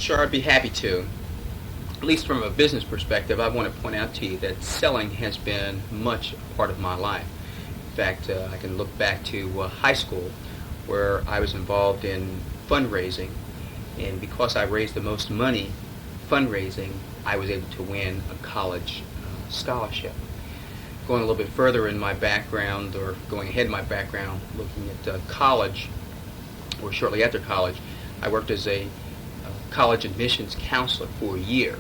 Sure, I'd be happy to. At least from a business perspective, I want to point out to you that selling has been much a part of my life. In fact, I can look back to high school where I was involved in fundraising, and because I raised the most money fundraising, I was able to win a college scholarship. Going a little bit further in my background, or going ahead in my background, looking at college, or shortly after college, I worked as a college admissions counselor for a year.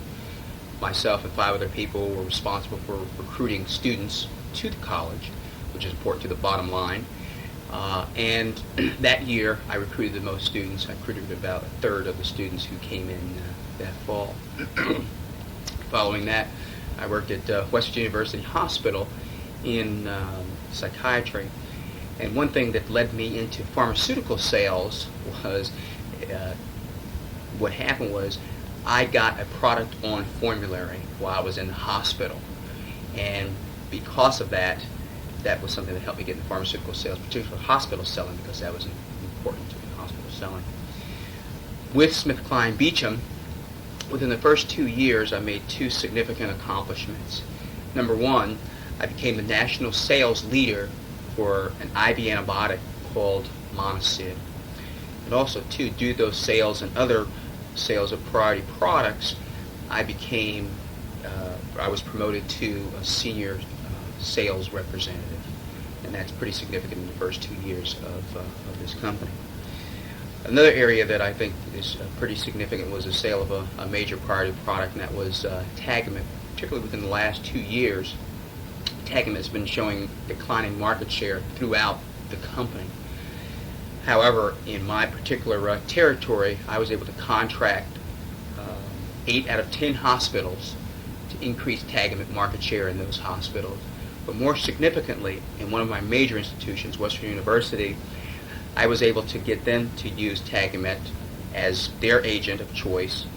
Myself and 5 other people were responsible for recruiting students to the college, which is important to the bottom line. And that year, I recruited the most students. I recruited about a third of the students who came in that fall. Following that, I worked at West University Hospital in psychiatry. And one thing that led me into pharmaceutical sales was what happened was I got a product on formulary while I was in the hospital. And because of that, that was something that helped me get into pharmaceutical sales, particularly hospital selling, because that was important to me, hospital selling. With SmithKline Beecham, within the first 2 years, I made 2 significant accomplishments. Number one, I became the national sales leader for an IV antibiotic called Monosid. And also, too, due to those sales and other sales of priority products, I was promoted to a senior sales representative, and that's pretty significant in the first 2 years of this company. Another area that I think is pretty significant was the sale of a major priority product, and that was Tagamet. Particularly within the last 2 years, Tagamet has been showing declining market share throughout the company. However, in my particular territory, I was able to contract 8 out of 10 hospitals to increase Tagamet market share in those hospitals. But more significantly, in one of my major institutions, Western University, I was able to get them to use Tagamet as their agent of choice.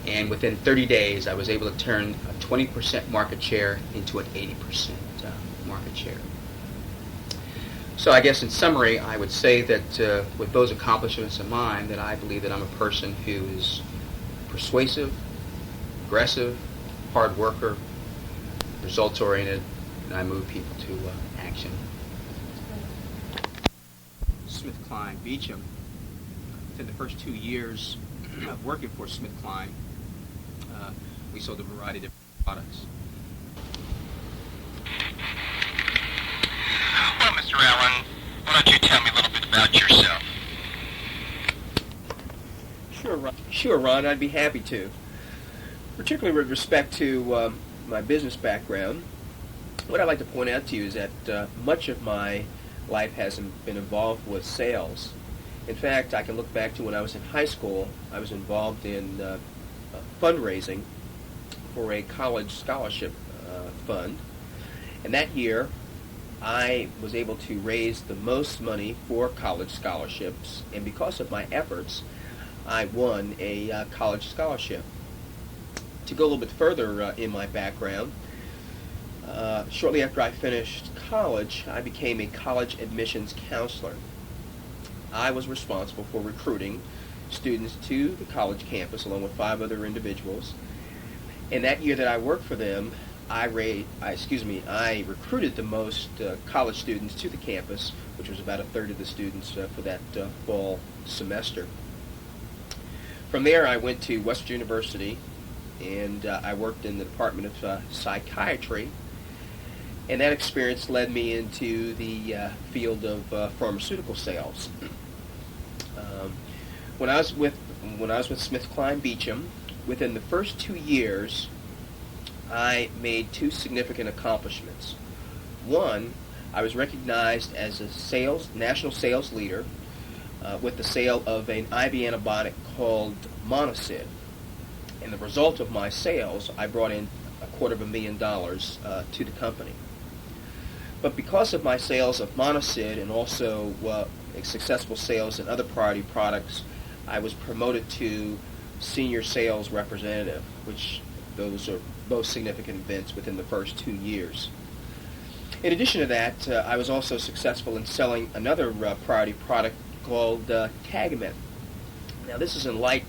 And within 30 days, I was able to turn a 20% market share into an 80% market share. So I guess in summary, I would say that with those accomplishments in mind, that I believe that I'm a person who is persuasive, aggressive, hard worker, results-oriented, and I move people to action. SmithKline Beecham. Within the first 2 years of working for SmithKline, we sold a variety of different products. Well, Mr. Allen, why don't you tell me a little bit about yourself? Sure, Ron, I'd be happy to. Particularly with respect to my business background, what I'd like to point out to you is that much of my life hasn't been involved with sales. In fact, I can look back to when I was in high school. I was involved in fundraising for a college scholarship fund. And that year, I was able to raise the most money for college scholarships. And because of my efforts, I won a college scholarship. To go a little bit further in my background, shortly after I finished college, I became a college admissions counselor. I was responsible for recruiting students to the college campus along with 5 other individuals. And that year that I worked for them, I recruited the most college students to the campus, which was about a third of the students for that fall semester. From there, I went to Western University, and I worked in the Department of Psychiatry. And that experience led me into the field of pharmaceutical sales. When I was with SmithKline Beecham, within the first 2 years, I made 2 significant accomplishments. One, I was recognized as a national sales leader with the sale of an IV antibiotic called Monosid. And the result of my sales, I brought in $250,000 to the company. But because of my sales of Monosid and also successful sales in other priority products, I was promoted to senior sales representative, which those are both significant events within the first 2 years. In addition to that, I was also successful in selling another priority product called Tagamet. Now, this is in light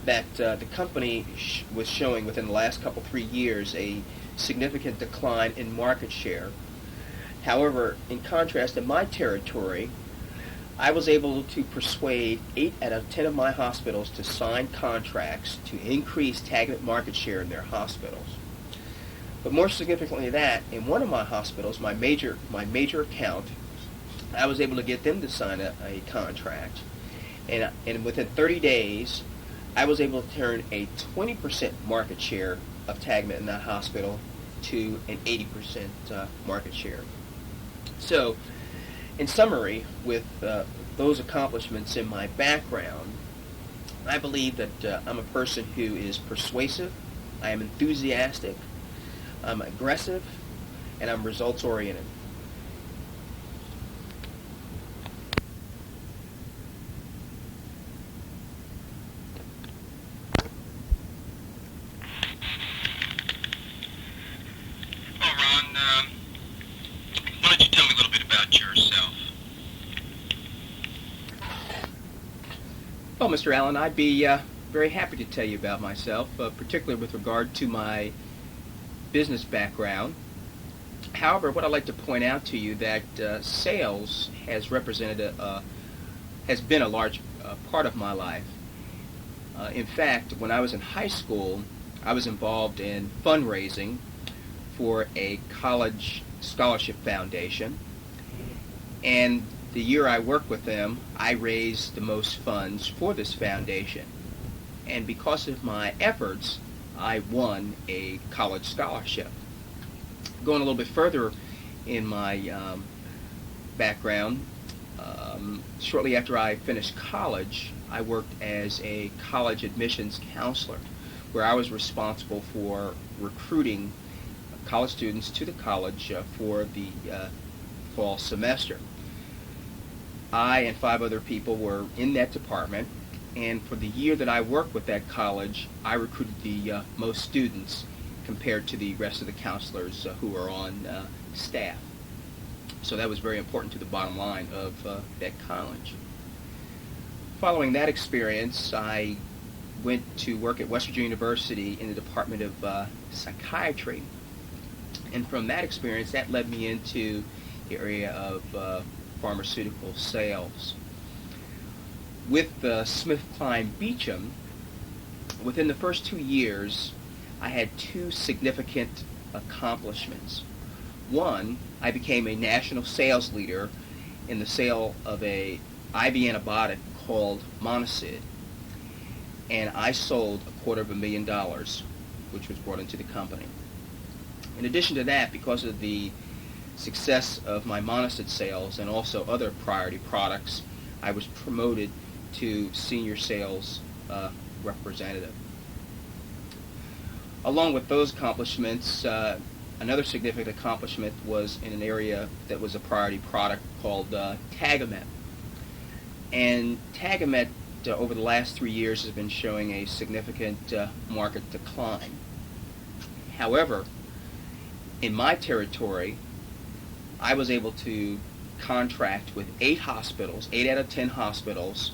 that the company was showing within the last 3 years a significant decline in market share. However, in contrast, in my territory, I was able to persuade 8 out of 10 of my hospitals to sign contracts to increase TAGMET market share in their hospitals. But more significantly than that, in one of my hospitals, my major account, I was able to get them to sign a contract. And within 30 days, I was able to turn a 20% market share of TAGMET in that hospital to an 80% market share. So, in summary, with those accomplishments in my background, I believe that I'm a person who is persuasive, I am enthusiastic, I'm aggressive, and I'm results-oriented. Well, Ron, why don't you tell me a little bit about yourself? Well, Mr. Allen, I'd be very happy to tell you about myself, particularly with regard to my business background. However, what I'd like to point out to you that sales has been a large part of my life. In fact, when I was in high school, I was involved in fundraising for a college scholarship foundation, and the year I worked with them, I raised the most funds for this foundation. And because of my efforts, I won a college scholarship. Going a little bit further in my background, shortly after I finished college, I worked as a college admissions counselor, where I was responsible for recruiting college students to the college for the fall semester. I and 5 other people were in that department, and for the year that I worked with that college, I recruited the most students compared to the rest of the counselors who were on staff. So that was very important to the bottom line of that college. Following that experience, I went to work at West Virginia University in the Department of Psychiatry. And from that experience, that led me into the area of pharmaceutical sales. With SmithKline Beecham, within the first 2 years, I had 2 significant accomplishments. One, I became a national sales leader in the sale of a IV antibiotic called Monosid, and I sold $250,000, which was brought into the company. In addition to that, because of the success of my Monosid sales and also other priority products, I was promoted to senior sales representative. Along with those accomplishments, another significant accomplishment was in an area that was a priority product called TAGMET. And TAGMET over the last 3 years has been showing a significant market decline. However, in my territory, I was able to contract with 8 hospitals, 8 out of 10 hospitals,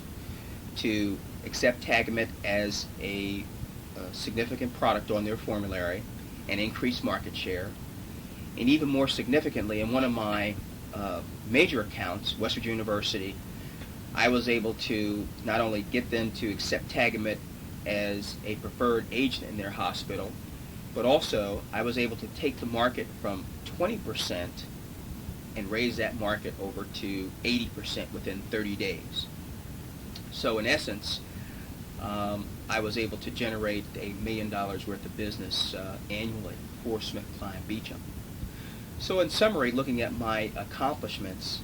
to accept TAGMET as a significant product on their formulary and increase market share. And even more significantly, in one of my major accounts, West Virginia University, I was able to not only get them to accept TAGMET as a preferred agent in their hospital, but also I was able to take the market from 20% and raise that market over to 80% within 30 days. So in essence, I was able to generate $1 million worth of business annually for SmithKline Beecham. So in summary, looking at my accomplishments,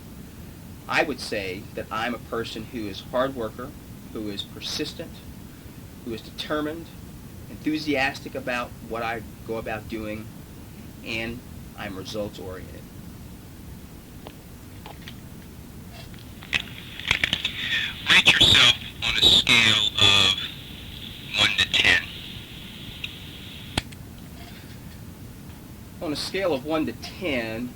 I would say that I'm a person who is a hard worker, who is persistent, who is determined, enthusiastic about what I go about doing, and I'm results oriented. Rate yourself on a scale of 1 to 10. On a scale of 1 to 10,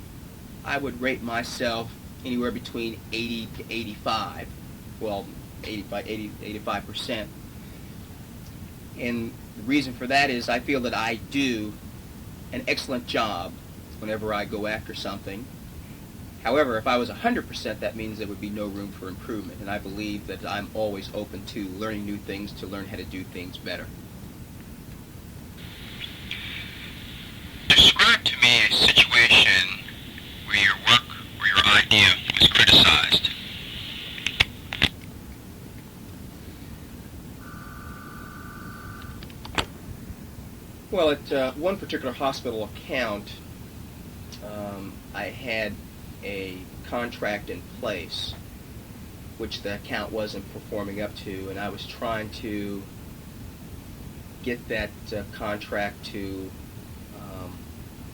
I would rate myself anywhere between 80 to 85. Well, 85%. And the reason for that is I feel that I do an excellent job whenever I go after something. However, if I was 100%, that means there would be no room for improvement. And I believe that I'm always open to learning new things, to learn how to do things better. Describe to me a situation where your work or your idea was criticized. Well, at one particular hospital account, I had a contract in place which the account wasn't performing up to, and I was trying to get that contract to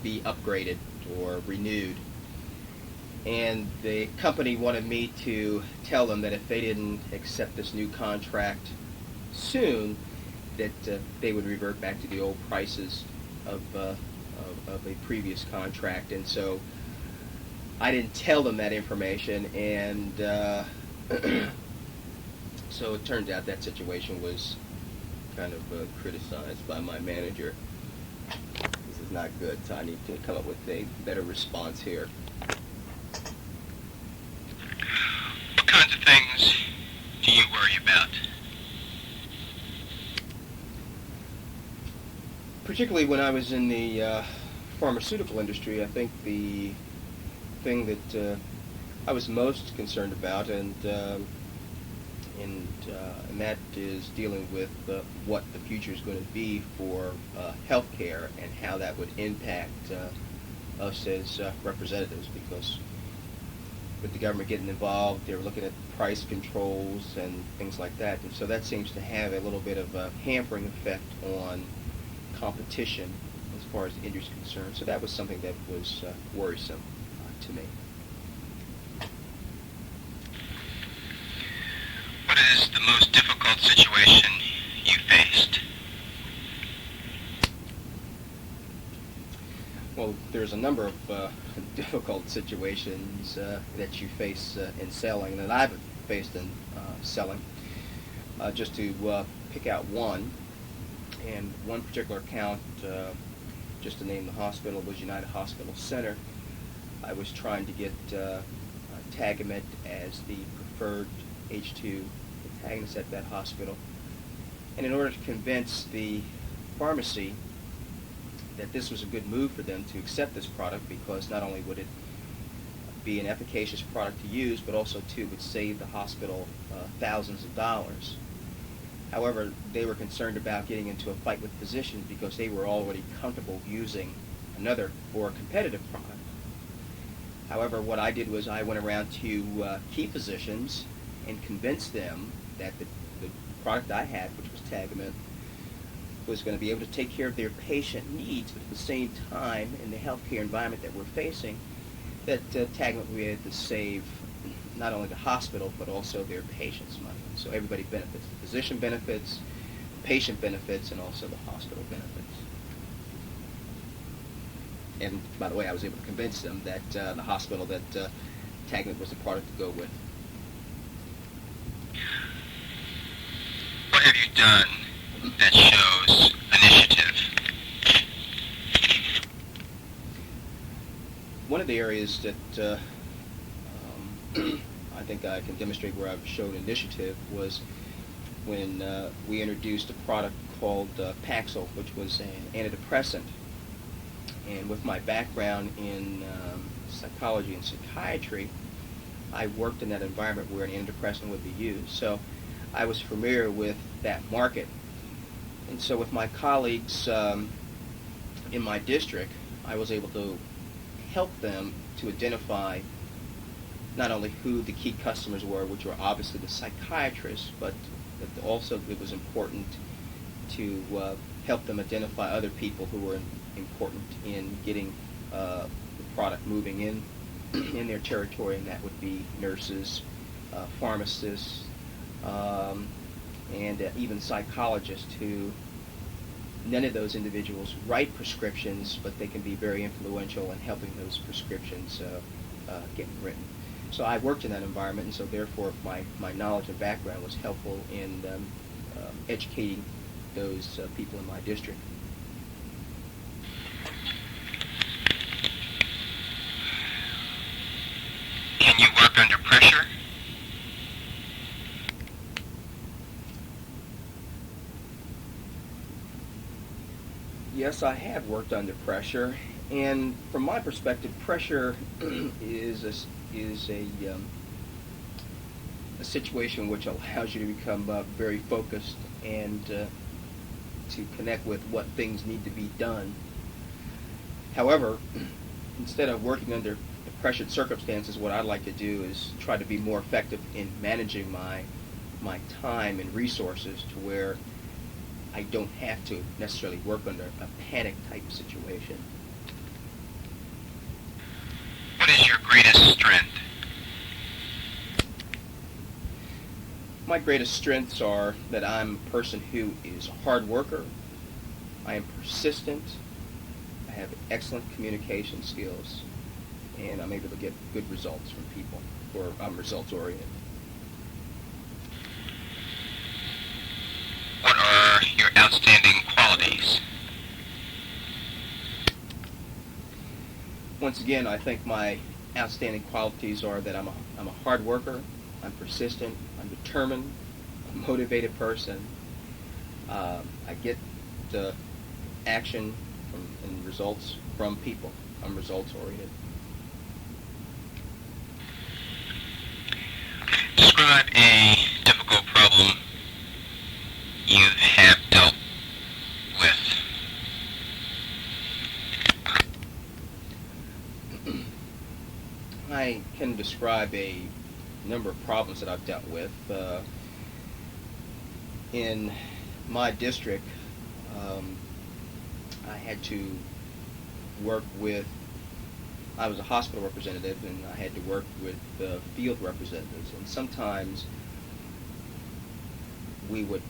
be upgraded or renewed. And the company wanted me to tell them that if they didn't accept this new contract soon, that they would revert back to the old prices of a previous contract. And so I didn't tell them that information, and so it turned out that situation was kind of criticized by my manager. This is not good, so I need to come up with a better response here. What kinds of things do you worry about? Particularly when I was in the pharmaceutical industry, I think the thing that I was most concerned about, and that is dealing with what the future is going to be for healthcare and how that would impact us as representatives. Because with the government getting involved, they were looking at price controls and things like that, and so that seems to have a little bit of a hampering effect on competition as far as the industry is concerned. So that was something that was worrisome to me. What is the most difficult situation you faced? Well, there's a number of difficult situations that you face in selling, that I've faced in selling. Just to pick out one, and one particular account, just to name the hospital, was United Hospital Center. I was trying to get Tagamet as the preferred H2 antagonist at that hospital. And in order to convince the pharmacy that this was a good move for them to accept this product, because not only would it be an efficacious product to use, but also too would save the hospital thousands of dollars. However, they were concerned about getting into a fight with physicians because they were already comfortable using another more competitive product. However, what I did was I went around to key physicians and convinced them that the product I had, which was Tagamet, was going to be able to take care of their patient needs, but at the same time, in the healthcare environment that we're facing, that Tagamet would be able to save not only the hospital, but also their patients' money. So everybody benefits. The physician benefits, the patient benefits, and also the hospital benefits. And by the way, I was able to convince them that the hospital that Tagamet was the product to go with. What have you done that shows initiative? One of the areas that I think I can demonstrate where I've shown initiative was when we introduced a product called Paxil, which was an antidepressant. And with my background in psychology and psychiatry, I worked in that environment where an antidepressant would be used. So I was familiar with that market. And so with my colleagues in my district, I was able to help them to identify not only who the key customers were, which were obviously the psychiatrists, but also it was important to help them identify other people who were important in getting the product moving in their territory, and that would be nurses, pharmacists, and even psychologists, who none of those individuals write prescriptions, but they can be very influential in helping those prescriptions get written. So I worked in that environment, and so therefore my knowledge and background was helpful in educating those people in my district. Can you work under pressure? Yes, I have worked under pressure, and from my perspective, pressure is a situation which allows you to become very focused and to connect with what things need to be done. However, instead of working under pressured circumstances, what I'd like to do is try to be more effective in managing my time and resources to where I don't have to necessarily work under a panic type situation. What is your greatest strength? My greatest strengths are that I'm a person who is a hard worker, I am persistent, I have excellent communication skills, and I'm able to get good results from people, or I'm results oriented. What are your outstanding qualities? Once again, I think my outstanding qualities are that I'm a hard worker, I'm persistent, I'm determined, I'm a motivated person. I get the action and results from people. I'm results oriented. Describe a difficult problem you have dealt with. I can describe a number of problems that I've dealt with. In my district, I had to work with, I was a hospital representative, and I had to work with field representatives, and sometimes we would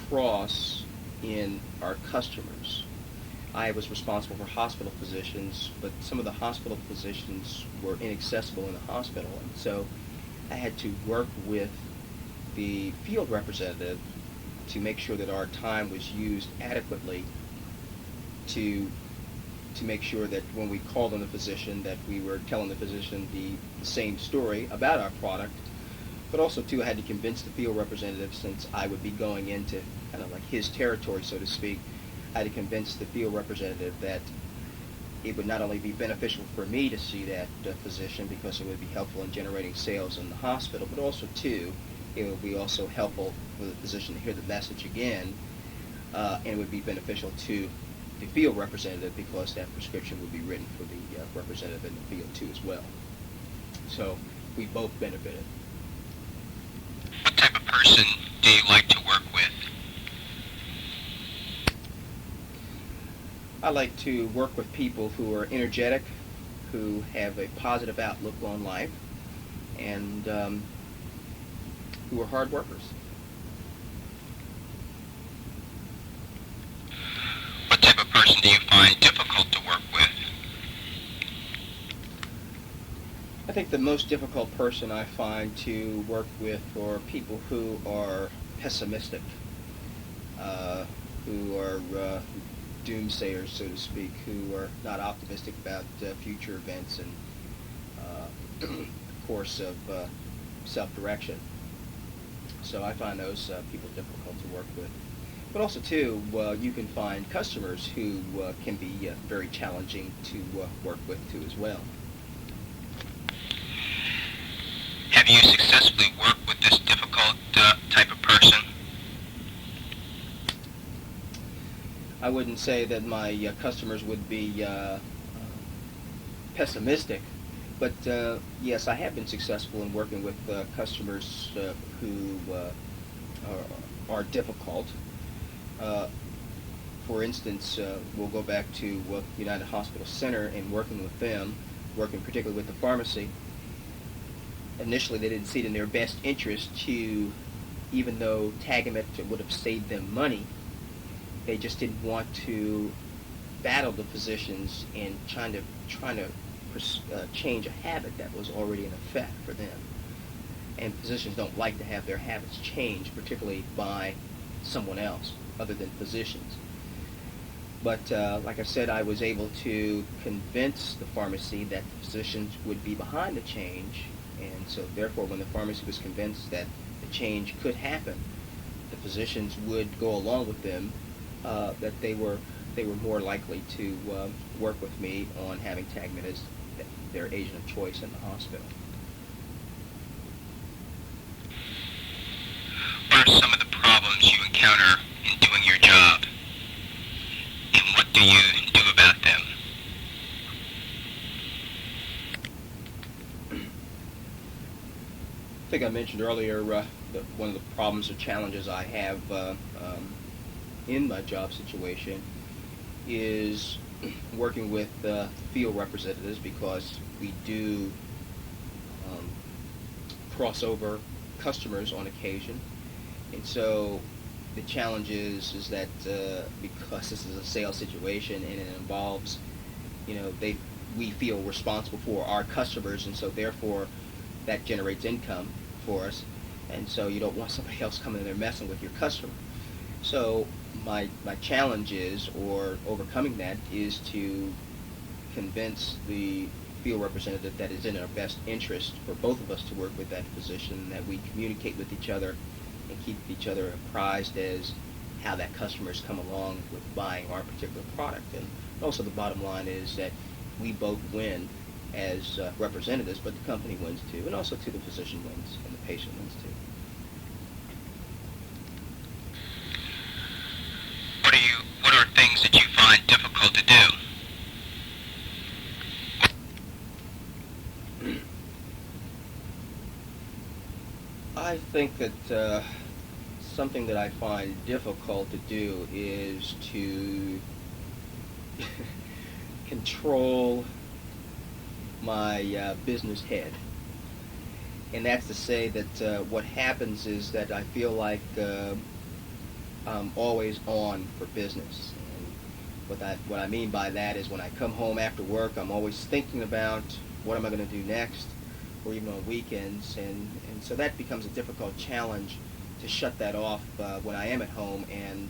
cross in our customers. I was responsible for hospital physicians, but some of the hospital physicians were inaccessible in the hospital, and so I had to work with the field representative to make sure that our time was used adequately to make sure that when we called on the physician that we were telling the physician the same story about our product, but also too I had to convince the field representative, since I would be going into kind of like his territory, so to speak, I had to convince the field representative that it would not only be beneficial for me to see that physician because it would be helpful in generating sales in the hospital, but also too it would be also helpful for the physician to hear the message again, and it would be beneficial to the field representative because that prescription would be written for the representative in the field too as well. So we both benefited. What type of person do you like to work with? I like to work with people who are energetic, who have a positive outlook on life, and who are hard workers. What type of person do you find difficult to work with? I think the most difficult person I find to work with are people who are pessimistic, who are doomsayers, so to speak, who are not optimistic about future events and course of self-direction. So I find those people difficult to work with. But also, too, you can find customers who can be very challenging to work with, too, as well. Have you successfully worked with this difficult type of person? I wouldn't say that my customers would be pessimistic, but yes, I have been successful in working with customers who are difficult. For instance, we'll go back to United Hospital Center and working with them, working particularly with the pharmacy. Initially, they didn't see it in their best interest to, even though Tagamet would have saved them money, they just didn't want to battle the physicians and trying to change a habit that was already in effect for them. And physicians don't like to have their habits changed, particularly by someone else, other than physicians. But like I said, I was able to convince the pharmacy that the physicians would be behind the change, and so therefore when the pharmacy was convinced that the change could happen, the physicians would go along with them, that they were more likely to work with me on having Tagmet as their agent of choice in the hospital. What are some of the problems you encounter in doing your job, and what do you do about them? I think I mentioned earlier that one of the problems or challenges I have in my job situation is working with field representatives, because we do crossover customers on occasion. And so the challenge is that because this is a sales situation and it involves, we feel responsible for our customers, and so therefore that generates income for us. And so you don't want somebody else coming in there messing with your customer. So my challenge is, or overcoming that, is to convince the field representative that it's in our best interest for both of us to work with that physician, that we communicate with each other and keep each other apprised as how that customer's come along with buying our particular product. And also the bottom line is that we both win as representatives, but the company wins too, and also too, the physician wins and the patient wins too. What are things that you find difficult to do? I think that something that I find difficult to do is to control my business head. And that's to say that what happens is that I feel like I'm always on for business. And what I mean by that is when I come home after work, I'm always thinking about what am I going to do next, or even on weekends. And so that becomes a difficult challenge to shut that off when I am at home, and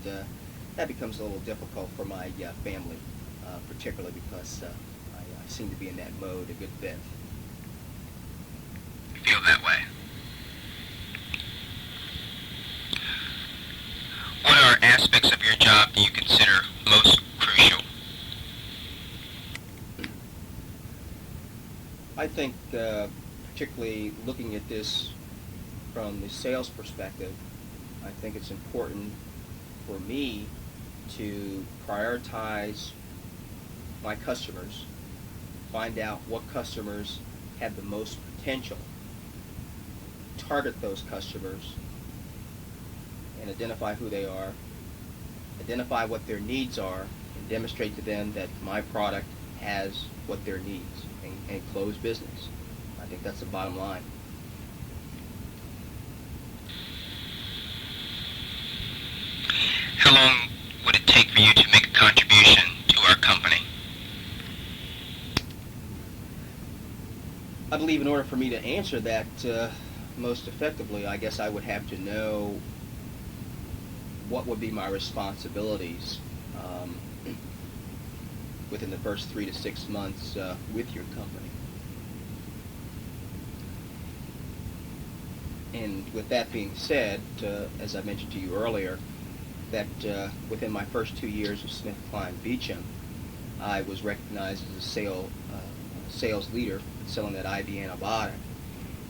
that becomes a little difficult for my family, particularly because I seem to be in that mode a good bit. You feel that way? What are aspects of your job do you consider most crucial? I think, particularly looking at this from the sales perspective, I think it's important for me to prioritize my customers, find out what customers have the most potential, target those customers, and identify who they are, identify what their needs are, and demonstrate to them that my product has what their needs, and close business. I think that's the bottom line. How long would it take for you to make a contribution to our company? I believe in order for me to answer that most effectively, I guess I would have to know what would be my responsibilities within the first 3 to 6 months with your company. And with that being said, as I mentioned to you earlier, that within my first 2 years of SmithKline Beecham, I was recognized as a sales leader selling that IV antibiotic.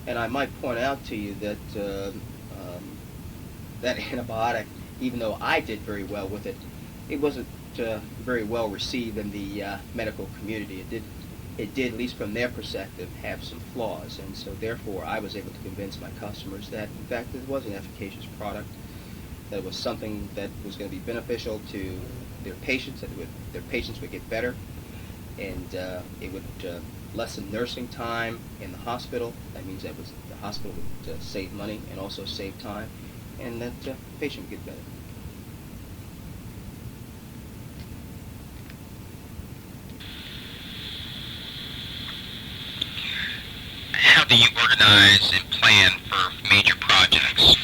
And I might point out to you that that antibiotic, even though I did very well with it, it wasn't very well received in the medical community. It did, at least from their perspective, have some flaws. And so therefore I was able to convince my customers that in fact it was an efficacious product, that it was something that was going to be beneficial to their patients, that their patients would get better, and it would lessen nursing time in the hospital. That means that the hospital would save money and also save time, and that the patient would get better. How do you organize and plan for major projects?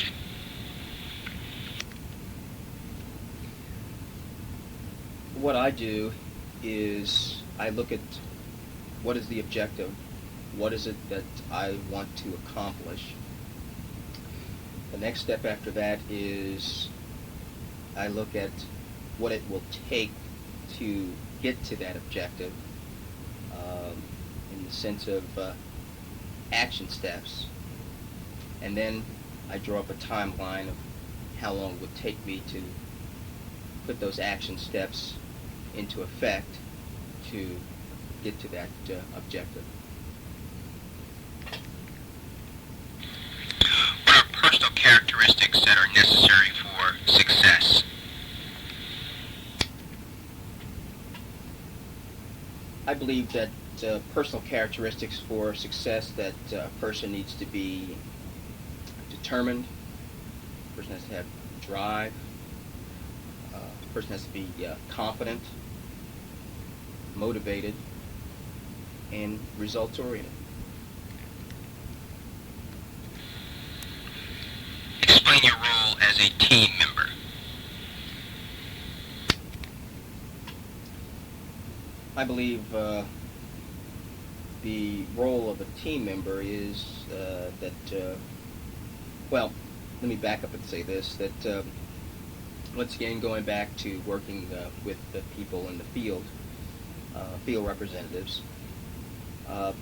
what I do is I look at what is the objective, what is it that I want to accomplish. The next step after that is I look at what it will take to get to that objective, in the sense of action steps, and then I draw up a timeline of how long it would take me to put those action steps into effect to get to that objective. What are personal characteristics that are necessary for success? I believe that personal characteristics for success, that a person needs to be determined, a person has to have drive, a person has to be confident, motivated, and results oriented. Explain your role as a team member. I believe the role of a team member is well, let me back up and say this, that once again, going back to working with the people in the field, field representatives,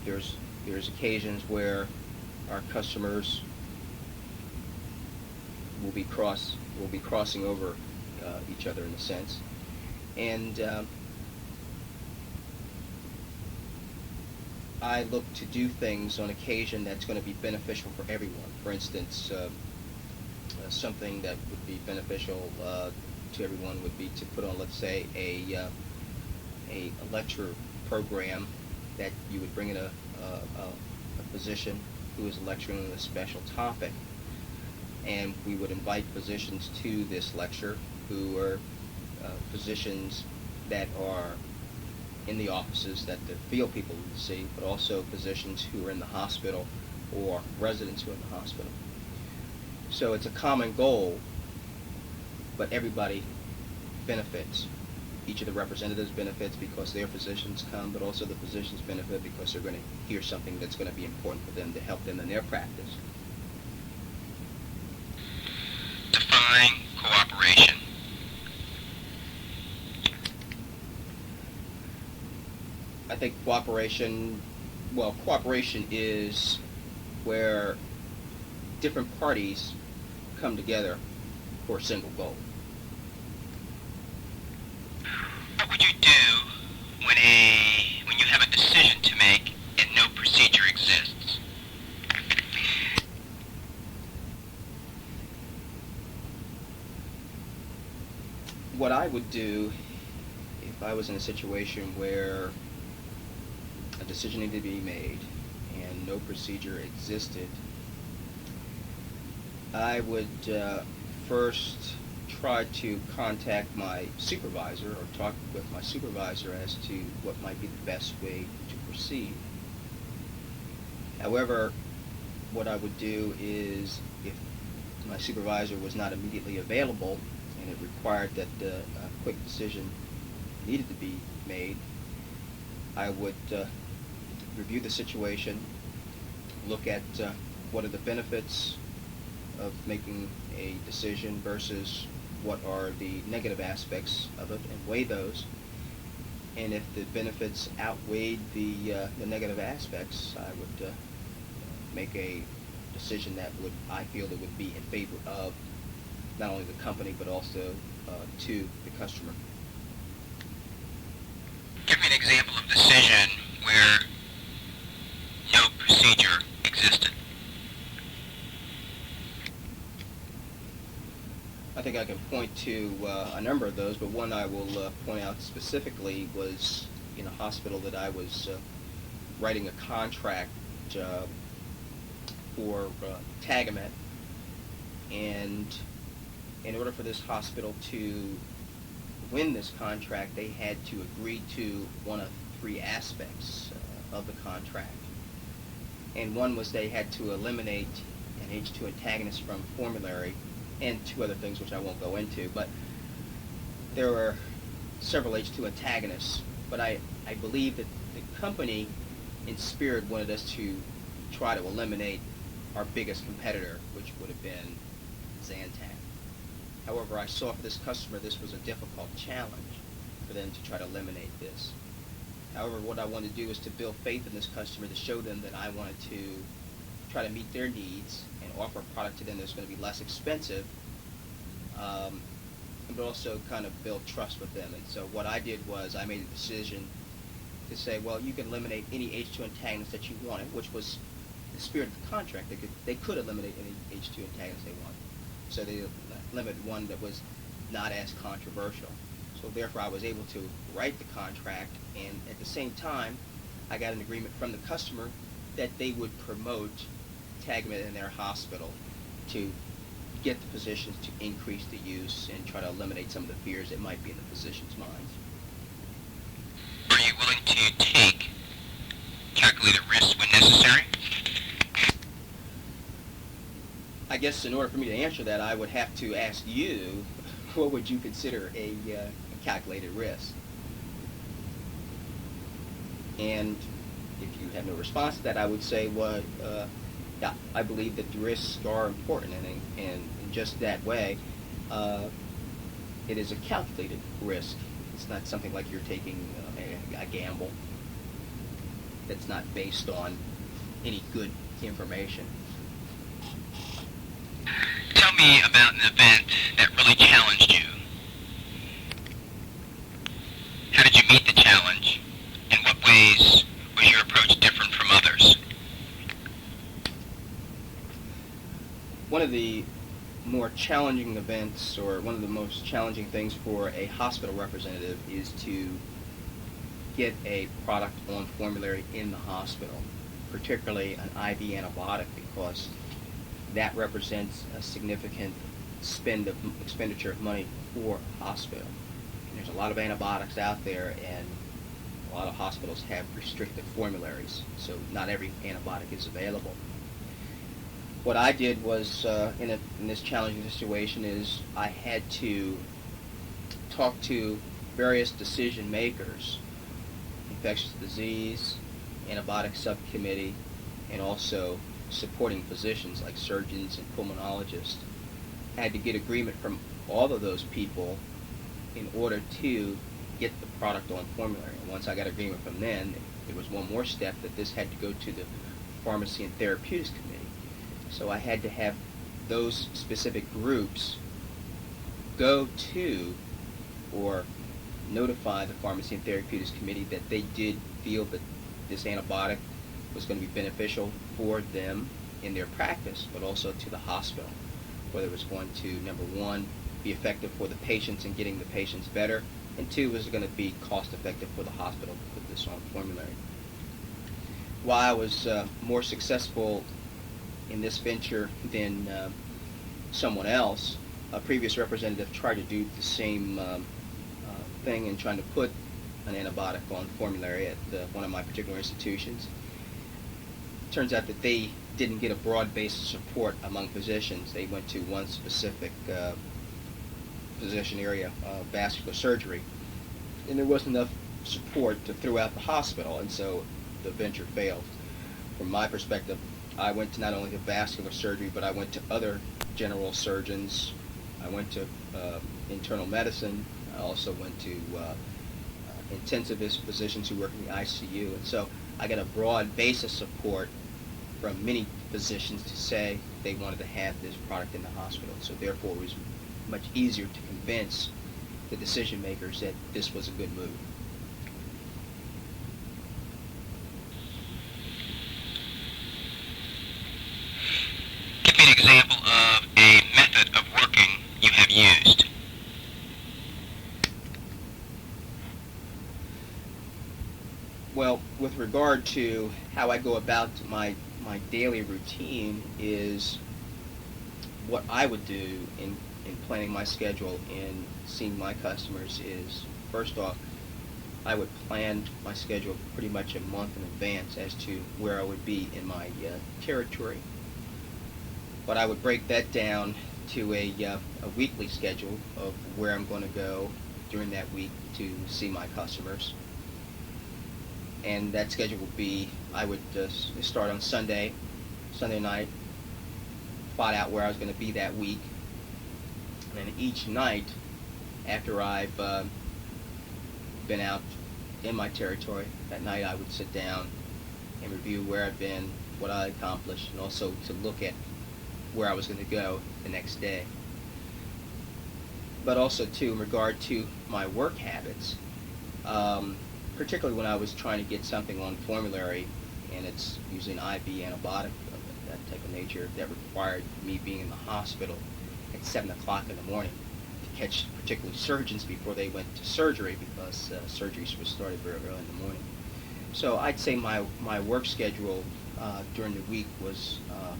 there's occasions where our customers will be crossing over each other in a sense, and I look to do things on occasion that's going to be beneficial for everyone. For instance, something that would be beneficial to everyone would be to put on, let's say, a lecture program that you would bring in a physician who is lecturing on a special topic, and we would invite physicians to this lecture who are physicians that are in the offices that the field people would see, but also physicians who are in the hospital or residents who are in the hospital. So it's a common goal, but everybody benefits. Each of the representatives benefits because their physicians come, but also the physicians benefit because they're going to hear something that's going to be important for them to help them in their practice. Define cooperation. I think cooperation is where different parties come together for a single goal. What would you do when you have a decision to make and no procedure exists? What I would do if I was in a situation where a decision needed to be made and no procedure existed, I would first try to contact my supervisor or talk with my supervisor as to what might be the best way to proceed. However, what I would do is, if my supervisor was not immediately available and it required that a quick decision needed to be made, I would review the situation, look at what are the benefits of making a decision versus what are the negative aspects of it, and weigh those. And if the benefits outweighed the negative aspects, I would make a decision that I feel that would be in favor of not only the company but also to the customer. Give me an example of decision where no procedure existed. I think I can point to a number of those, but one I will point out specifically was in a hospital that I was writing a contract for Tagamet, and in order for this hospital to win this contract, they had to agree to one of three aspects of the contract. And one was they had to eliminate an H2 antagonist from formulary, and two other things which I won't go into. But there were several H2 antagonists, but I believe that the company in spirit wanted us to try to eliminate our biggest competitor, which would have been Zantac. However, I saw for this customer this was a difficult challenge for them to try to eliminate this. However, what I wanted to do is to build faith in this customer, to show them that I wanted to try to meet their needs and offer a product to them that's going to be less expensive, but also kind of build trust with them. And so what I did was I made a decision to say, well, you can eliminate any H2 antagonist that you wanted, which was the spirit of the contract. They could eliminate any H2 antagonist they wanted. So they limited one that was not as controversial. So therefore I was able to write the contract, and at the same time I got an agreement from the customer that they would promote Tagamet in their hospital to get the physicians to increase the use and try to eliminate some of the fears that might be in the physicians' minds. Are you willing to take calculated risks when necessary? I guess in order for me to answer that, I would have to ask you, what would you consider a calculated risk? And if you have no response to that, I would say, well, yeah, I believe that the risks are important, and in just that way, it is a calculated risk. It's not something like you're taking a gamble that's not based on any good information. Tell me about an event that really challenged you. How did you meet the challenge? In what ways was your approach different from others? One of the more challenging events, or one of the most challenging things for a hospital representative, is to get a product on formulary in the hospital, particularly an IV antibiotic, because that represents a significant expenditure of money for a hospital. And there's a lot of antibiotics out there, and a lot of hospitals have restricted formularies, so not every antibiotic is available. What I did was, in this challenging situation, is I had to talk to various decision makers, infectious disease, antibiotic subcommittee, and also supporting physicians like surgeons and pulmonologists. I had to get agreement from all of those people in order to get the product on formulary. And once I got agreement from them, there was one more step, that this had to go to the Pharmacy and Therapeutics Committee. So I had to have those specific groups go to or notify the Pharmacy and Therapeutics Committee that they did feel that this antibiotic was going to be beneficial for them in their practice, but also to the hospital, whether it was going to, number one, be effective for the patients and getting the patients better, and two, was it going to be cost effective for the hospital to put this on formulary. While I was more successful in this venture than someone else, a previous representative tried to do the same thing in trying to put an antibiotic on formulary at one of my particular institutions. Turns out that they didn't get a broad base of support among physicians. They went to one specific physician area, vascular surgery, and there wasn't enough support throughout the hospital, and so the venture failed. From my perspective, I went to not only the vascular surgery, but I went to other general surgeons. I went to internal medicine. I also went to intensivist physicians who work in the ICU, and so I got a broad base of support from many physicians to say they wanted to have this product in the hospital. So therefore it was much easier to convince the decision makers that this was a good move. Give me an example of a method of working you have used. Well, with regard to how I go about my daily routine, is what I would do in planning my schedule and seeing my customers is, first off, I would plan my schedule pretty much a month in advance as to where I would be in my territory. But I would break that down to a weekly schedule of where I'm going to go during that week to see my customers. And that schedule would be, I would start on Sunday night, plot out where I was going to be that week. And then each night, after I've been out in my territory, that night I would sit down and review where I've been, what I accomplished, and also to look at where I was going to go the next day. But also, too, in regard to my work habits, particularly when I was trying to get something on formulary, and it's usually an IV antibiotic of that type of nature that required me being in the hospital at 7 o'clock in the morning to catch particularly surgeons before they went to surgery, because surgeries were started very early in the morning. So I'd say my work schedule during the week was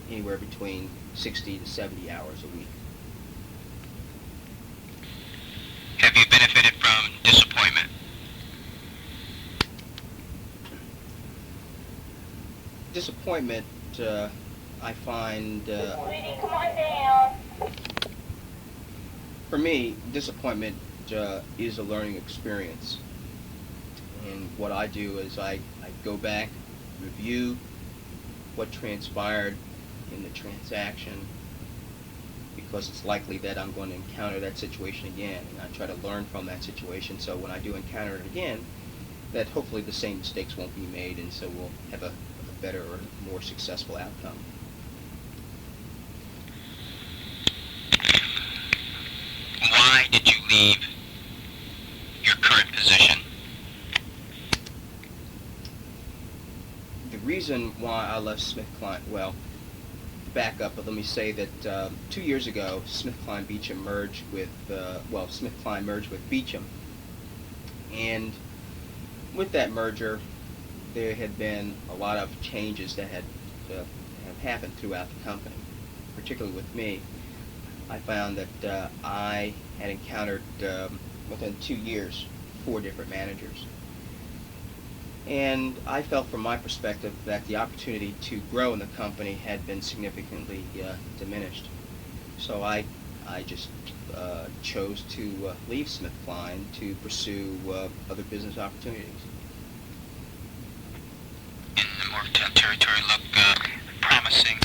anywhere between 60 to 70 hours a week. Have you benefited from disappointment? Disappointment, I find, Come on down. for me, disappointment is a learning experience. And what I do is I go back, review what transpired in the transaction, because it's likely that I'm going to encounter that situation again, and I try to learn from that situation, so when I do encounter it again, that hopefully the same mistakes won't be made, and so we'll have a better or more successful outcome. Why did you leave your current position? The reason why I left SmithKline, well, back up, but let me say that 2 years ago, SmithKline Beecham merged with, SmithKline merged with Beecham, and with that merger, there had been a lot of changes that have happened throughout the company, particularly with me. I found that I had encountered, within 2 years, 4 different managers. And I felt from my perspective that the opportunity to grow in the company had been significantly diminished. So I just chose to leave SmithKline to pursue other business opportunities. And the more territory look promising.